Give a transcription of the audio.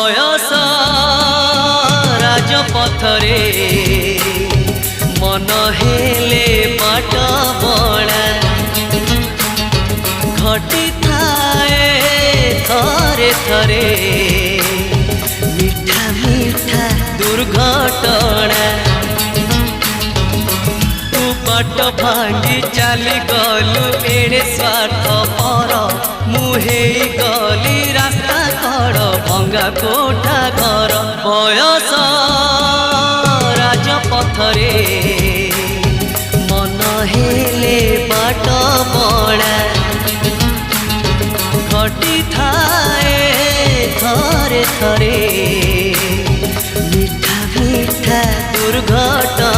बयस राजपथरे मन हेले बाट बड़ा घटी थाए थरे थरे मीठा मीठा दुर्घटना तू बाट भांगी चली गलु एड़े स्वार्थ पर मुहे गली रास्ता कड़ भंगा कोठा घर बयस राजपथरे मन हेले बाट बड़ा घटी थाए थरे थरे मीठा मीठा दुर्घटना।